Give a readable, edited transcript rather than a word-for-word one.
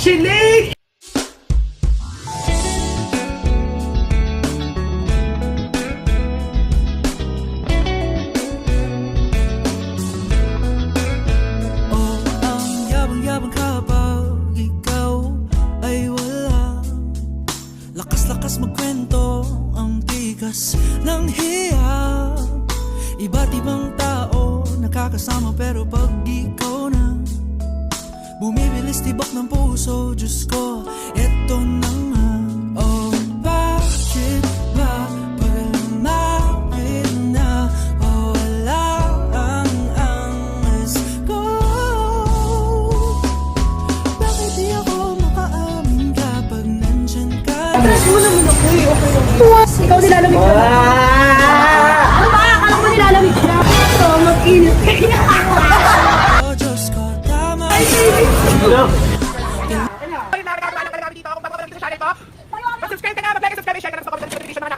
Chili! Oh, ang yabang-yabang kapag ikaw ay wala. Lakas-lakas magkwento, ang tigas ng hiya. Iba't ibang tao nakakasama pero pag ikaw na bumibilis tibok ng puso, Diyos ko, eto na nga. Oh, bakit ba pag lumapit na wala ang angas ko? Bakit di ako makaamin kapag nandyan ka? Ikaw nilalamig ka. Ano ba? Akala mo nilalamig ka? Ito, mag-init kaya. Oh, Diyos ko, tama. Subscribe ka na, mag-like, subscribe, share ka na sa comment, subscribe, share ka na sa comment, notification mga